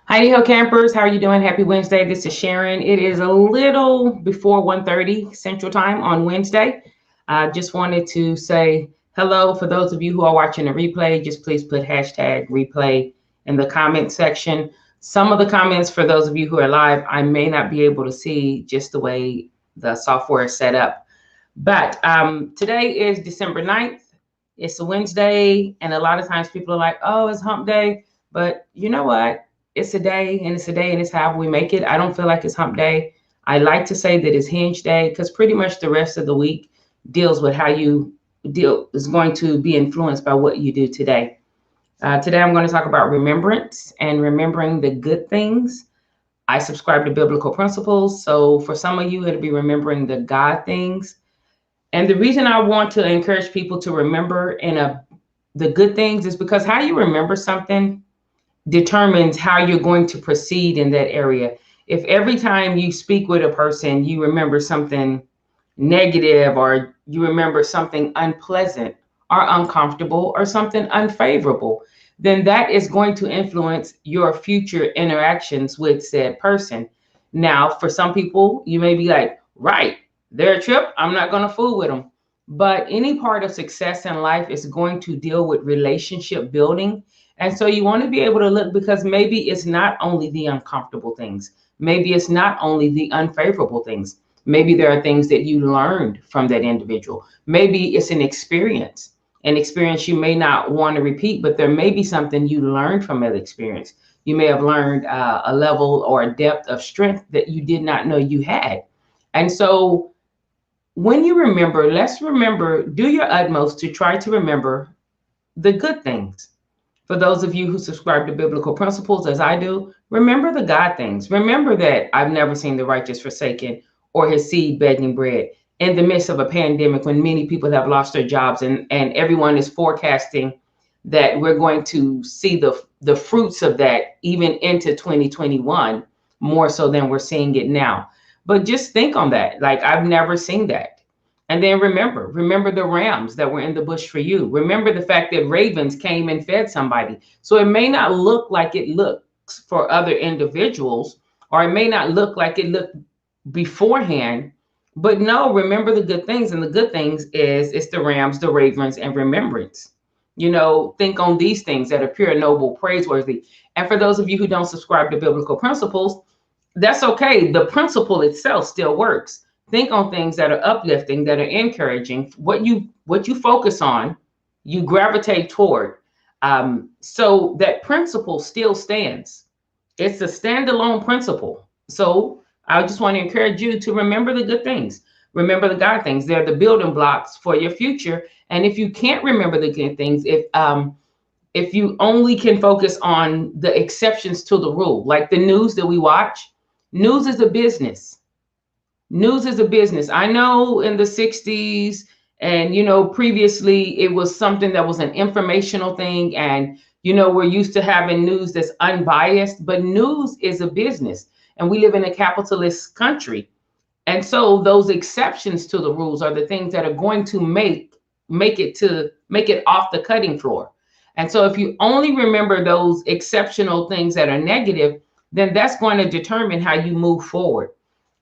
Heidi Hill Campers, how are you doing? Happy Wednesday. This is Sharon. It is a little before 1:30 Central Time on Wednesday. I just wanted to say hello for those of you who are watching the replay. Just please put hashtag replay in the comment section. Some of the comments for those of you who are live, I may not be able to see just the way the software is set up. But today is December 9th. It's a Wednesday, and a lot of times people are like, oh, it's hump day. But you know what? It's a day, and it's a day, and it's how we make it. I don't feel like it's hump day. I like to say that it's hinge day because pretty much the rest of the week deals with how you deal is going to be influenced by what you do today. Today, I'm going to talk about remembrance and remembering the good things. I subscribe to biblical principles. So for some of you, it'll be remembering the God things. And the reason I want to encourage people to remember the good things is because how you remember something determines how you're going to proceed in that area. If every time you speak with a person, you remember something negative or you remember something unpleasant or uncomfortable or something unfavorable, then that is going to influence your future interactions with said person. Now, for some people, you may be like, right, they're a trip, I'm not going to fool with them. But any part of success in life is going to deal with relationship building. And so you want to be able to look because maybe it's not only the uncomfortable things, maybe it's not only the unfavorable things. Maybe there are things that you learned from that individual. Maybe it's an experience you may not want to repeat, but there may be something you learned from that experience. You may have learned a level or a depth of strength that you did not know you had. And so when you remember, let's remember, do your utmost to try to remember the good things. For those of you who subscribe to biblical principles, as I do, remember the God things. Remember that I've never seen the righteous forsaken or his seed begging bread in the midst of a pandemic when many people have lost their jobs and everyone is forecasting that we're going to see the fruits of that even into 2021, more so than we're seeing it now. But just think on that. Like, I've never seen that. And then remember the rams that were in the bush for you. Remember the fact that ravens came and fed somebody. So it may not look like it looks for other individuals, or it may not look like it looked beforehand, but no, remember the good things. And the good things is it's the rams, the ravens, and remembrance. Think on these things that are pure, noble, praiseworthy. And for those of you who don't subscribe to biblical principles, that's okay. The principle itself still works. Think on things that are uplifting, that are encouraging. What you focus on, you gravitate toward. So that principle still stands. It's a standalone principle. So I just want to encourage you to remember the good things. Remember the God things. They're the building blocks for your future. And if you can't remember the good things, if you only can focus on the exceptions to the rule, like the news that we watch, news is a business. News is a business. I know in the 60s and, previously it was something that was an informational thing. And, we're used to having news that's unbiased, but news is a business. And we live in a capitalist country. And so those exceptions to the rules are the things that are going to make it off the cutting floor. And so if you only remember those exceptional things that are negative, then that's going to determine how you move forward.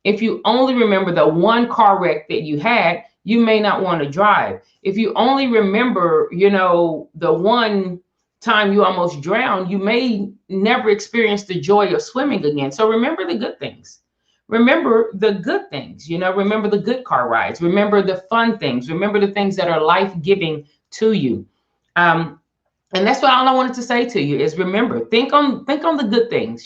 If you only remember the one car wreck that you had, you may not want to drive. If you only remember, the one time you almost drowned, you may never experience the joy of swimming again. So remember the good things. Remember the good things, remember the good car rides, remember the fun things, remember the things that are life-giving to you. And that's what all I wanted to say to you is remember, think on the good things,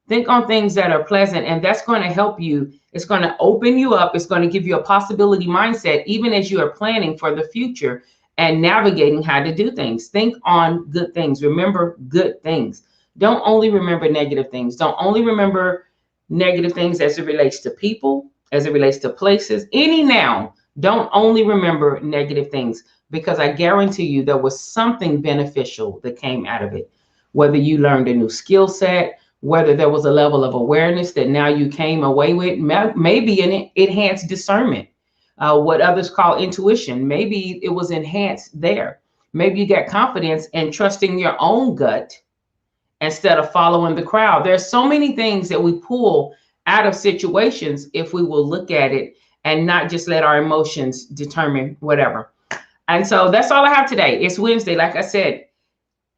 think on things that are pleasant, and that's going to help you. It's going to open you up. It's going to give you a possibility mindset, even as you are planning for the future and navigating how to do things. Think on good things. Remember good things. Don't only remember negative things. Don't only remember negative things as it relates to people, as it relates to places, any noun. Don't only remember negative things, because I guarantee you there was something beneficial that came out of it. Whether you learned a new skill set, whether there was a level of awareness that now you came away with, maybe an enhanced discernment, what others call intuition. Maybe it was enhanced there. Maybe you got confidence in trusting your own gut instead of following the crowd. There's so many things that we pull out of situations if we will look at it and not just let our emotions determine whatever. And so that's all I have today. It's Wednesday. Like I said,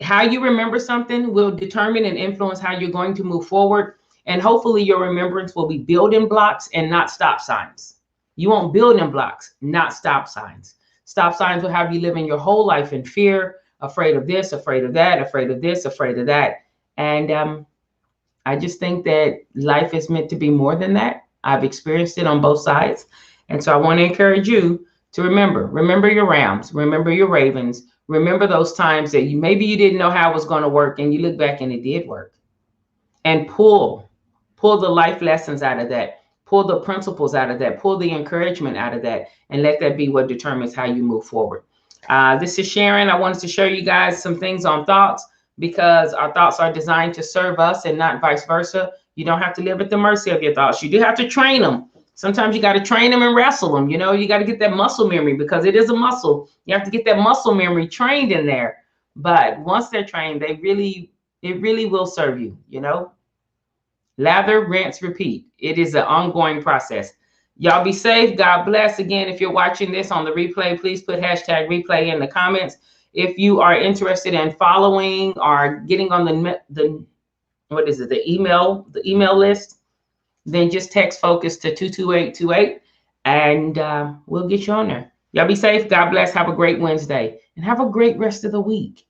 how you remember something will determine and influence how you're going to move forward. And hopefully your remembrance will be building blocks and not stop signs. You want building blocks, not stop signs. Stop signs will have you living your whole life in fear, afraid of this, afraid of that, afraid of this, afraid of that. And I just think that life is meant to be more than that. I've experienced it on both sides. And so I want to encourage you to remember your Rams, remember your Ravens, remember those times that maybe you didn't know how it was going to work and you look back and it did work. And pull the life lessons out of that, pull the principles out of that, pull the encouragement out of that, and let that be what determines how you move forward. This is Sharon. I wanted to show you guys some things on thoughts, because our thoughts are designed to serve us and not vice versa. You don't have to live at the mercy of your thoughts. You do have to train them. Sometimes you got to train them and wrestle them. You know, you got to get that muscle memory, because it is a muscle. You have to get that muscle memory trained in there. But once they're trained, it really will serve you, you know. Lather, rinse, repeat. It is an ongoing process. Y'all be safe. God bless. Again, if you're watching this on the replay, please put hashtag replay in the comments. If you are interested in following or getting on the email list, then just text Focus to 22828 and we'll get you on there. Y'all be safe. God bless. Have a great Wednesday and have a great rest of the week.